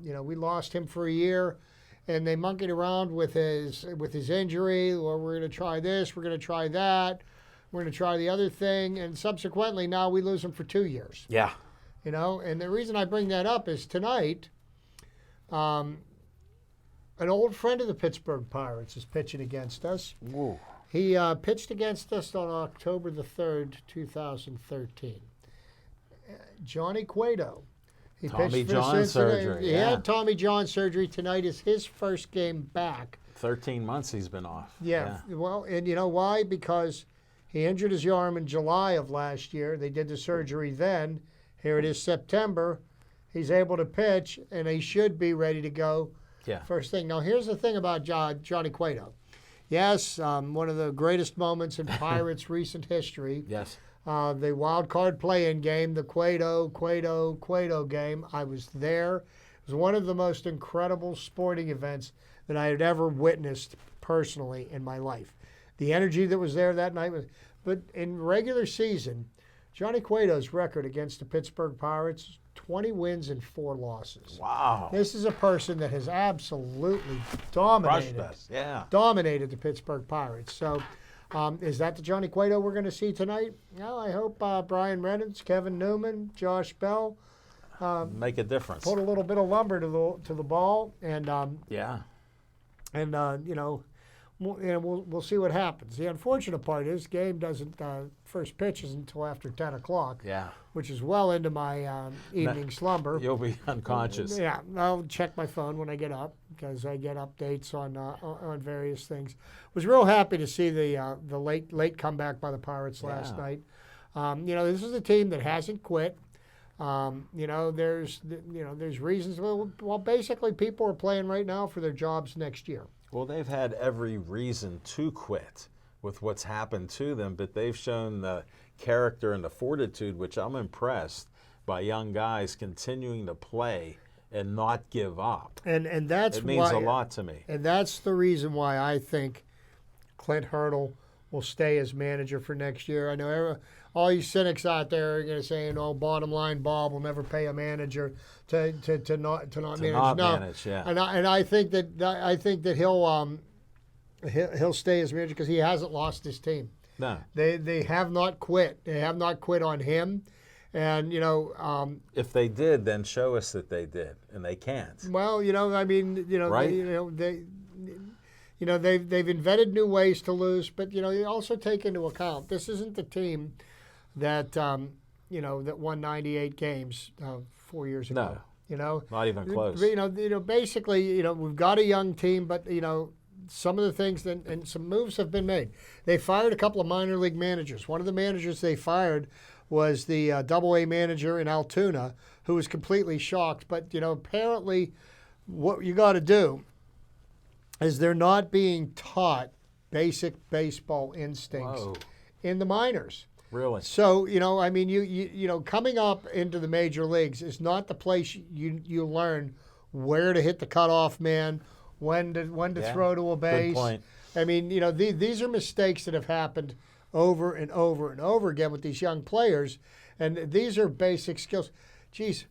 you know, we lost him for a year, and they monkeyed around with his injury. Or we're going to try this, we're going to try that, we're going to try the other thing, and subsequently now we lose him for 2 years. Yeah. You know, and the reason I bring that up is tonight, an old friend of the Pittsburgh Pirates is pitching against us. Whoa. He pitched against us on October the 3rd, 2013. Johnny Cueto. He Tommy pitched for John Cincinnati. surgery, He yeah. had Tommy John surgery. Tonight is his first game back. 13 months he's been off. Yeah. Well, and you know why? Because he injured his arm in July of last year. They did the surgery then. Here it is September. He's able to pitch, and he should be ready to go Yeah. first thing. Now, here's the thing about Johnny Cueto. Yes, one of the greatest moments in Pirates' recent history. Yes. The wild card play-in game, the Cueto game. I was there. It was one of the most incredible sporting events that I had ever witnessed personally in my life. The energy that was there that night was. But in regular season, Johnny Cueto's record against the Pittsburgh Pirates, 20 wins and 4 losses. Wow. This is a person that has absolutely Crushed dominated us. Yeah. dominated the Pittsburgh Pirates. So, is that the Johnny Cueto we're going to see tonight? No, I hope Brian Reynolds, Kevin Newman, Josh Bell Make a difference. put a little bit of lumber to the ball, and Yeah. you know, we'll see what happens. The unfortunate part is, game doesn't first pitch isn't until after 10 o'clock, Yeah. which is well into my evening slumber. You'll be unconscious. Yeah, I'll check my phone when I get up because I get updates on various things. Was real happy to see the late comeback by the Pirates last Yeah. night. You know, this is a team that hasn't quit. You know, there's reasons. Well, basically, people are playing right now for their jobs next year. Well, they've had every reason to quit with what's happened to them, but they've shown the character and the fortitude, which I'm impressed by young guys continuing to play and not give up. And that's It means why, a lot to me. And that's the reason why I think Clint Hurdle will stay as manager for next year. I know all you cynics out there are going to say, "Oh, bottom line, Bob will never pay a manager to not manage." not No, manage, yeah. And I think that he'll stay as manager because he hasn't lost his team. No. They have not quit. They have not quit on him, and you know. If they did, then show us that they did, and they can't. Well, you know, I mean, you know, Right? they've invented new ways to lose, but you know, you also take into account this isn't the team that that won 98 games 4 years ago. No. You know, Not even close. You know, basically, you know, we've got a young team, but you know, some of the things and some moves have been made. They fired a couple of minor league managers. One of the managers they fired was the Double-A manager in Altoona, who was completely shocked. But you know, apparently, what you got to do is they're not being taught basic baseball instincts Whoa. in the minors. Really? So you know, I mean, you know, coming up into the major leagues is not the place you learn where to hit the cutoff man, when to Yeah. throw to a base. Good point. I mean, you know, these are mistakes that have happened over and over and over again with these young players, and these are basic skills. Geez,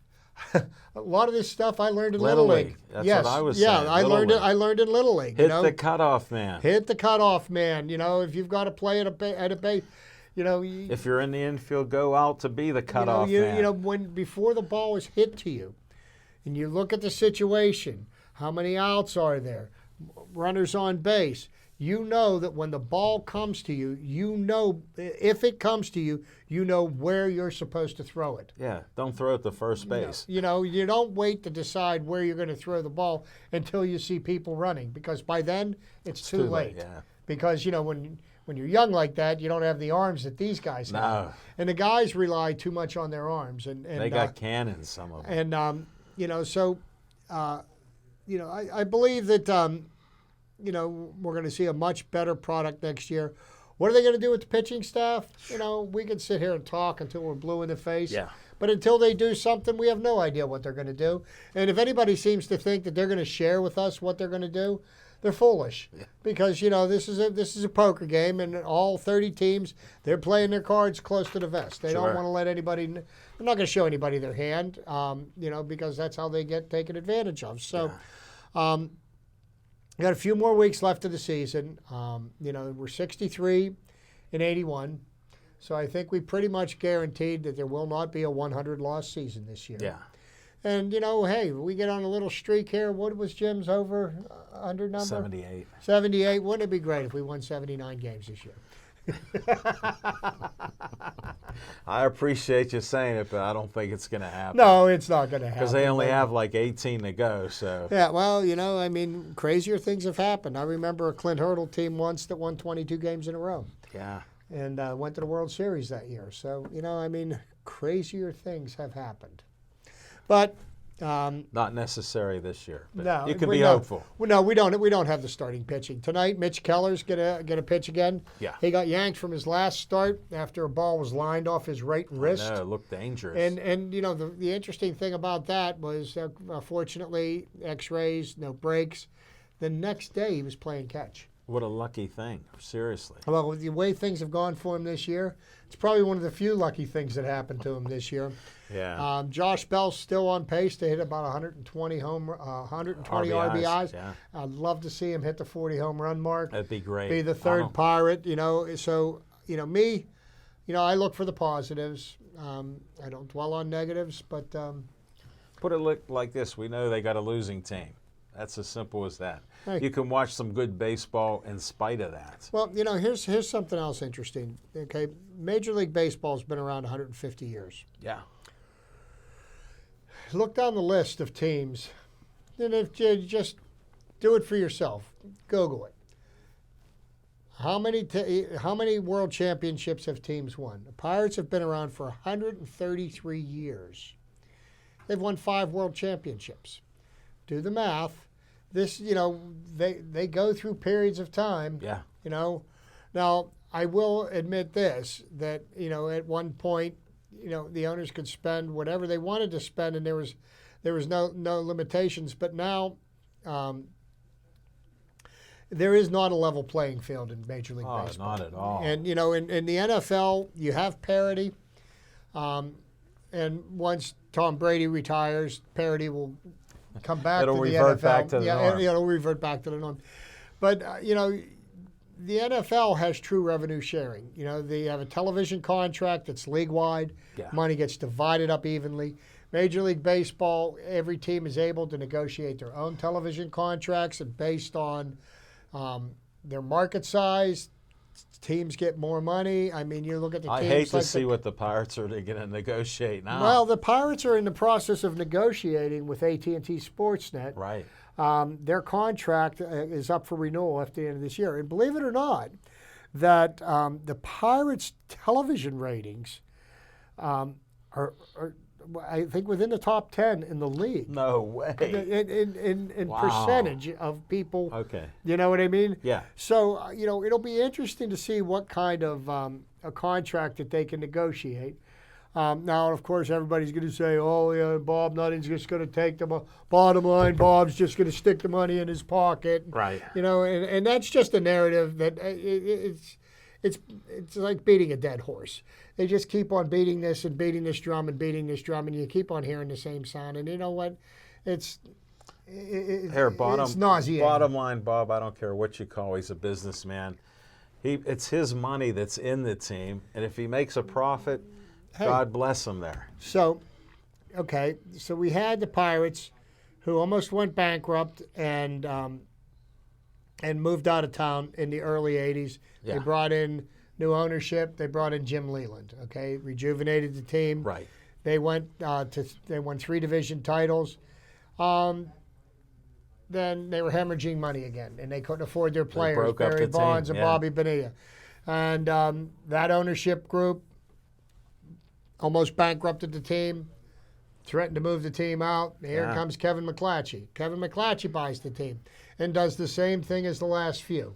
a lot of this stuff I learned in Little League. That's yes, what I was yeah, saying. I Little learned it. League. I learned in Little League. Hit you know? the cutoff man. Hit the cutoff man. You know, if you've got to play at a base, you know. If you're in the infield, go out to be the cutoff man. You know, before the ball is hit to you, and you look at the situation, how many outs are there, runners on base. You know that when the ball comes to you, you know if it comes to you, you know where you're supposed to throw it. Yeah, don't throw it to first base. You know, you don't wait to decide where you're going to throw the ball until you see people running, because by then it's too late. Yeah. Because you know when you're young like that, you don't have the arms that these guys have, No. and the guys rely too much on their arms. And They got cannons, some of them. and you know, so you know, I believe that you know, we're going to see a much better product next year. What are they going to do with the pitching staff? You know, we can sit here and talk until we're blue in the face. Yeah. But until they do something, we have no idea what they're going to do. And if anybody seems to think that they're going to share with us what they're going to do, they're foolish. Yeah. Because, you know, this is a poker game, and all 30 teams, they're playing their cards close to the vest. They don't want to let anybody. They're not going to show anybody their hand, you know, because that's how they get taken advantage of. So, we got a few more weeks left of the season. You know, we're 63 and 81. So I think we pretty much guaranteed that there will not be a 100-loss season this year. Yeah. And, you know, hey, we get on a little streak here. What was Jim's under number? 78. 78. Wouldn't it be great if we won 79 games this year? I appreciate you saying it, but I don't think it's going to happen. No, it's not going to happen. Because they only have like 18 to go. So yeah, well, you know, I mean, crazier things have happened. I remember a Clint Hurdle team once that won 22 games in a row. Yeah. And went to the World Series that year. So, you know, I mean, crazier things have happened. But not necessary this year. But no, you can be hopeful. Well, no, we don't have the starting pitching tonight. Mitch Keller's gonna pitch again. Yeah. He got yanked from his last start after a ball was lined off his right wrist. No, it looked dangerous. And you know, the interesting thing about that was, fortunately, X-rays, no breaks. The next day he was playing catch. What a lucky thing, seriously. Well, with the way things have gone for him this year, it's probably one of the few lucky things that happened to him this year. Yeah. Josh Bell's still on pace to hit about 120 RBIs. Yeah. I'd love to see him hit the 40 home run mark. That'd be great. Be the third Pirate, you know. So, you know, me, you know, I look for the positives. I don't dwell on negatives, but put it like this: we know they got a losing team. That's as simple as that. Hey. You can watch some good baseball in spite of that. Well, you know, here's something else interesting. Okay, Major League Baseball's been around 150 years. Yeah. Look down the list of teams, and if you just do it for yourself, Google it. How many world championships have teams won? The Pirates have been around for 133 years. They've won 5 world championships. Do the math. This, you know, they go through periods of time. Yeah. You know, now I will admit this, that, you know, at one point, you know, the owners could spend whatever they wanted to spend, and there was no limitations. But now, there is not a level playing field in Major League Baseball. Not at all. And you know, in the NFL, you have parity, and once Tom Brady retires, parity will come back It'll to the revert NFL. back to the norm. It'll revert back to the norm. But you know, the NFL has true revenue sharing. You know, they have a television contract that's league-wide. Yeah. Money gets divided up evenly. Major League Baseball, every team is able to negotiate their own television contracts, and based on their market size, teams get more money. I mean, you look at the teams. I hate to like see what the Pirates are going to negotiate now. Well, the Pirates are in the process of negotiating with AT&T Sportsnet. Right. Their contract is up for renewal at the end of this year. And believe it or not, that the Pirates' television ratings are, I think, within the top 10 in the league. No way. In Wow. percentage of people. Okay. You know what I mean? Yeah. So, you know, it'll be interesting to see what kind of a contract that they can negotiate. Now, of course, everybody's going to say, oh, yeah, Bob Nutting's just going to take the bottom line. Bob's just going to stick the money in his pocket. Right. You know, and that's just a narrative that it's like beating a dead horse. They just keep on beating this drum, and you keep on hearing the same sound. And you know what? It's nauseating. Bottom line, Bob, I don't care what you call, he's a businessman. It's his money that's in the team, and if he makes a profit, Hey. God bless him there. So, okay, so we had the Pirates, who almost went bankrupt and moved out of town in the early '80s. Yeah. They brought in new ownership. They brought in Jim Leland. Okay, rejuvenated the team. Right. They went they won 3 division titles. Then they were hemorrhaging money again, and they couldn't afford their players. broke up Barry the team, Bonds and yeah. Bobby Bonilla, and that ownership group almost bankrupted the team. threatened to move the team out. Here Yeah. comes Kevin McClatchy. Kevin McClatchy buys the team and does the same thing as the last few.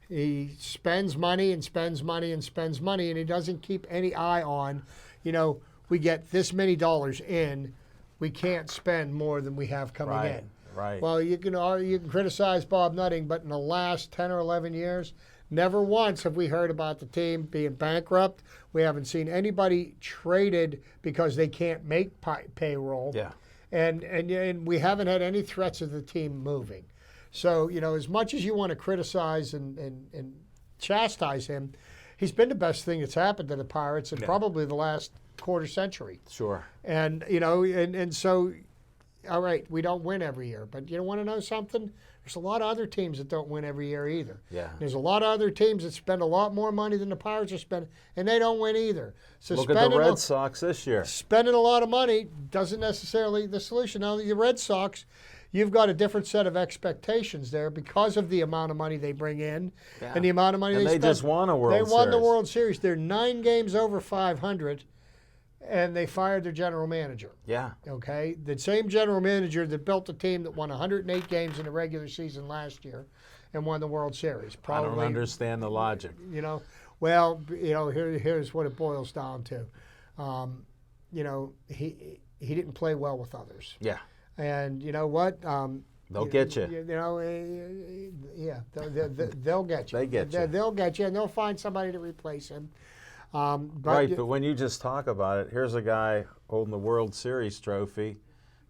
He spends money and spends money and spends money, and he doesn't keep any eye on, we get this many dollars in. We can't spend more than we have coming Right. in. Right. Well, you can criticize Bob Nutting, but in the last 10 or 11 years, never once have we heard about the team being bankrupt. We haven't seen anybody traded because they can't make payroll. Yeah. And we haven't had any threats of the team moving. So, as much as you want to criticize and chastise him, he's been the best thing that's happened to the Pirates in probably the last quarter century. Sure. And, and so, all right, we don't win every year. But you want to know something? There's a lot of other teams that don't win every year either. Yeah. There's a lot of other teams that spend a lot more money than the Pirates are spending, and they don't win either. So Look at the Red Sox this year. spending a lot of money doesn't necessarily the solution. Now, the Red Sox, you've got a different set of expectations there because of the amount of money they bring in and the amount of money And they they spend. just won a World They won the Series. World Series. They're 9 games over 500, and they fired their general manager. Yeah. Okay, the same general manager that built the team that won 108 games in the regular season last year and won the World Series. I Probably, don't understand the logic. Here's what it boils down to. He didn't play well with others, Yeah. and you know what? They'll get you. They'll get you. They get you. They'll get you, and they'll find somebody to replace him. Right, but when you just talk about it, here's a guy holding the World Series trophy,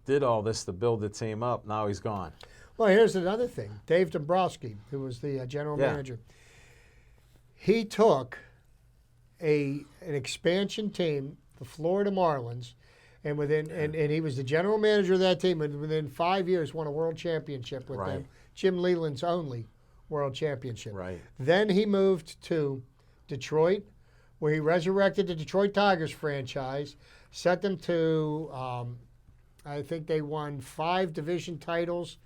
did all this to build the team up. Now he's gone. Well, here's another thing. Dave Dombrowski, who was the general manager, he took an expansion team, the Florida Marlins, and he was the general manager of that team, and within 5 years won a world championship with them. Jim Leland's only world championship. Right. Then he moved to Detroit, where he resurrected the Detroit Tigers franchise, sent them to, I think they won 5 division titles,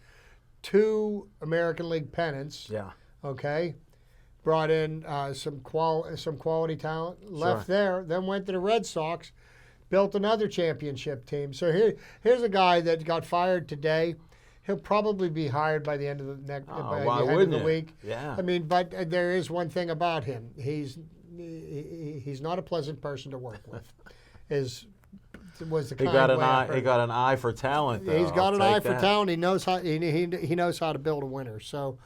2 American League pennants. Yeah. Okay, brought in some quality talent, left there, then went to the Red Sox, built another championship team. So here's a guy that got fired today. He'll probably be hired by the end of the why end of wouldn't the you? week. Yeah. I mean, but there is one thing about him. He's not a pleasant person to work with. Was the He kind got an way I eye. heard He it. got an eye for talent. Though. He's got I'll an eye take for that. talent. He knows how he knows how to build a winner. So,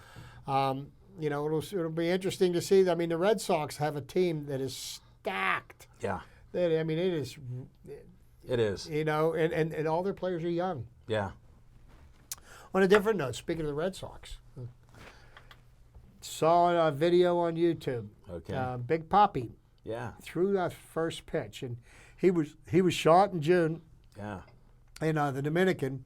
it'll be interesting to see. I mean, the Red Sox have a team that is stacked. Yeah, It is, it is. and all their players are young. Yeah. On a different note, speaking of the Red Sox, saw a video on YouTube. Okay. Big Papi Yeah. threw that first pitch, and he was shot in June Yeah. in the Dominican,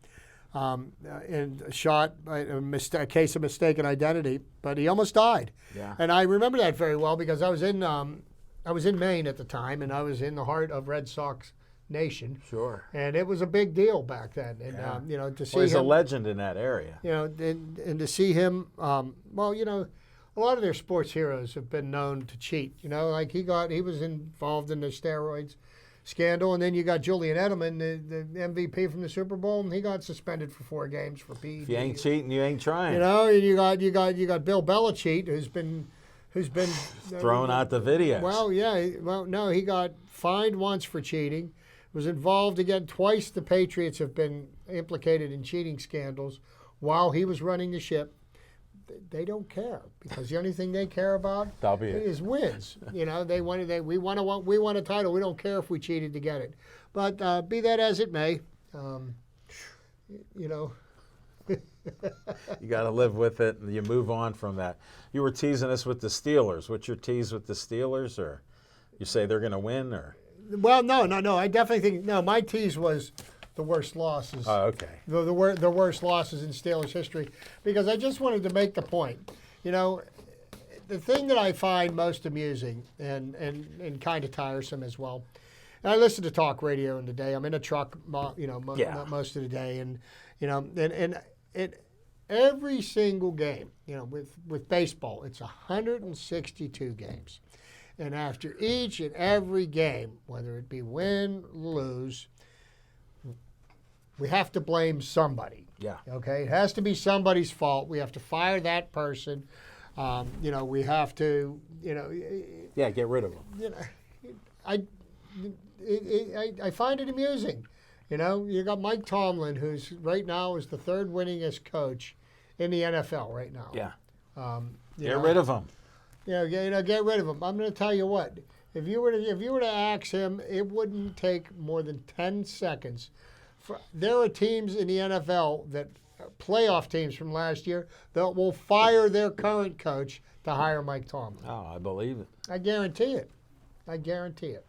and shot by a case of mistaken identity, but he almost died. Yeah. And I remember that very well because I was in Maine at the time, and I was in the heart of Red Sox Nation. Sure. And it was a big deal back then. And to see Well, he's him, a legend in that area. and to see him, a lot of their sports heroes have been known to cheat. Like he was involved in the steroids scandal, and then you got Julian Edelman, the MVP from the Super Bowl, and he got suspended for 4 games for PED. If you ain't cheating, you ain't trying. And you got Bill Belichick, who's been Throwing out the videos. Well, yeah. Well, no, he got fined once for cheating. Was involved again twice. The Patriots have been implicated in cheating scandals while he was running the ship. They don't care because the only thing they care about is wins. We want a title. We don't care if we cheated to get it. But be that as it may, You got to live with it, and you move on from that. You were teasing us with the Steelers. What's your tease with the Steelers, or you say they're going to win, or? Well, no. I definitely think my tease was the worst losses. Oh, okay. The worst losses in Steelers history, because I just wanted to make the point. The thing that I find most amusing and kind of tiresome as well. And I listen to talk radio in the day. I'm in a truck, most of the day, and every single game, with baseball, it's 162 games. And after each and every game, whether it be win, lose, we have to blame somebody. Yeah. Okay, it has to be somebody's fault. We have to fire that person. We have to, Yeah, get rid of them. I find it amusing. You got Mike Tomlin, who's right now is the third winningest coach in the NFL right now. Yeah. You Get know, rid of them. get rid of him. I'm going to tell you what. If you were to ask him, it wouldn't take more than 10 seconds. There are teams in the NFL that playoff teams from last year that will fire their current coach to hire Mike Tomlin. Oh, I believe it. I guarantee it.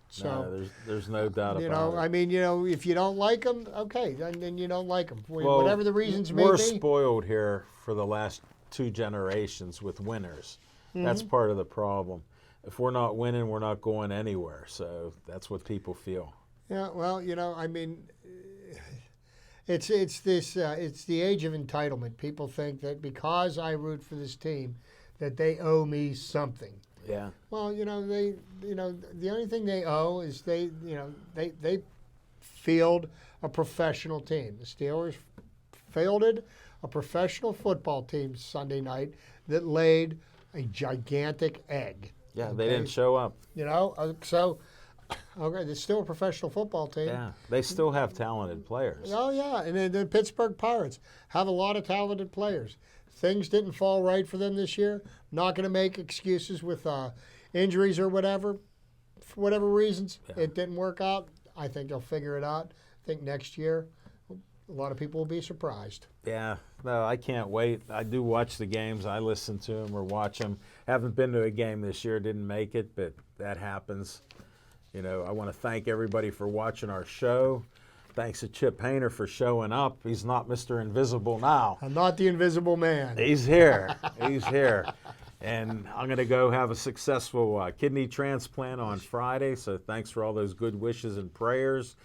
So No, there's no doubt about it. I mean, if you don't like him, okay, then you don't like him. Whatever the reasons may we're be. spoiled here for the last 2 generations with winners. That's part of the problem. If we're not winning, we're not going anywhere. So that's what people feel. Yeah, well, I mean, it's the age of entitlement. People think that because I root for this team, that they owe me something. Yeah. Well, the only thing they owe is they field a professional team. The Steelers fielded a professional football team Sunday night that laid a gigantic egg. Yeah, they didn't show up. So okay, they're still a professional football team. Yeah, they still have talented players. Oh yeah, and then the Pittsburgh Pirates have a lot of talented players. Things didn't fall right for them this year. Not going to make excuses with injuries or whatever. For whatever reasons, it didn't work out. I think they'll figure it out. I think next year, a lot of people will be surprised. Yeah, no, I can't wait. I do watch the games. I listen to them or watch them. Haven't been to a game this year, didn't make it, but that happens. I want to thank everybody for watching our show. Thanks to Chip Hayner for showing up. He's not Mr. Invisible now. I'm not the invisible man. He's here. He's here. And I'm going to go have a successful kidney transplant on Friday. So thanks for all those good wishes and prayers.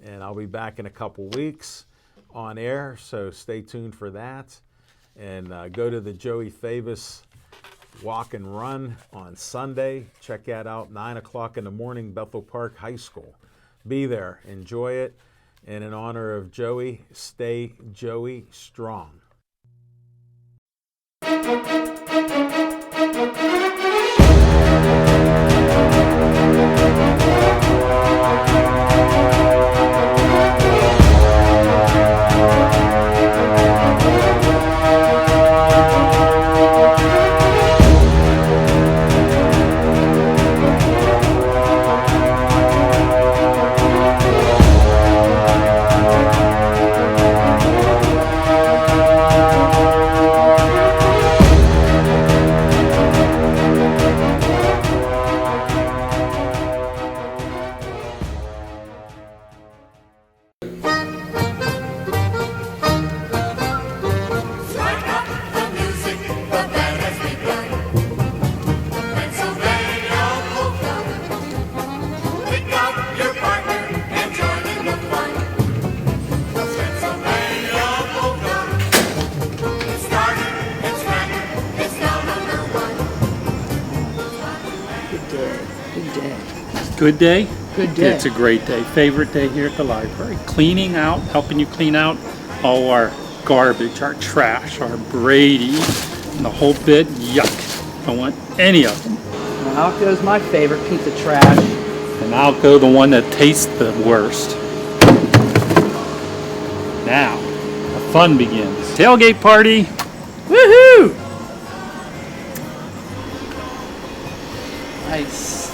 And I'll be back in a couple weeks on air. So stay tuned for that. And go to the Joey Favis Walk and Run on Sunday. Check that out, 9 o'clock in the morning, Bethel Park High School. Be there. Enjoy it. And in honor of Joey, stay Joey strong. Good day? Good day. It's a great day. Favorite day here at the library. Cleaning out, helping you clean out all our garbage, our trash, our Brady, and the whole bit. Yuck. Don't want any of them. Well, out goes my favorite piece of trash. And out go the one that tastes the worst. Now, the fun begins. Tailgate party. Woohoo! Nice,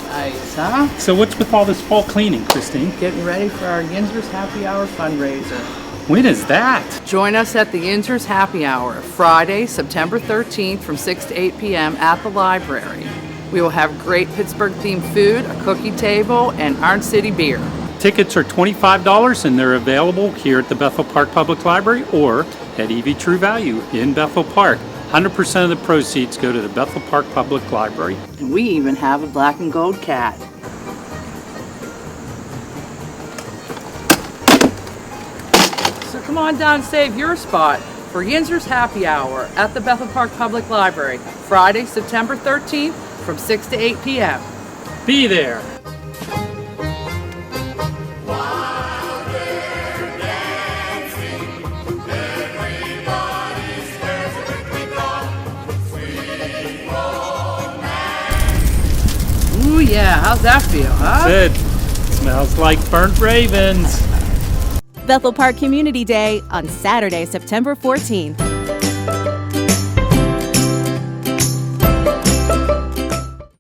huh? So what's with all this fall cleaning, Christine? Getting ready for our Yinzers Happy Hour fundraiser. When is that? Join us at the Yinzers Happy Hour, Friday, September 13th from 6 to 8 p.m. at the library. We will have great Pittsburgh-themed food, a cookie table, and Iron City beer. Tickets are $25 and they're available here at the Bethel Park Public Library or at EV True Value in Bethel Park. 100% of the proceeds go to the Bethel Park Public Library. And we even have a black and gold cat. So come on down and save your spot for Yinzers Happy Hour at the Bethel Park Public Library, Friday, September 13th from 6 to 8 p.m. Be there. While they're dancing. yeah. How's that feel, huh? Good. Smells like burnt ravens. Bethel Park Community Day on Saturday, September 14th.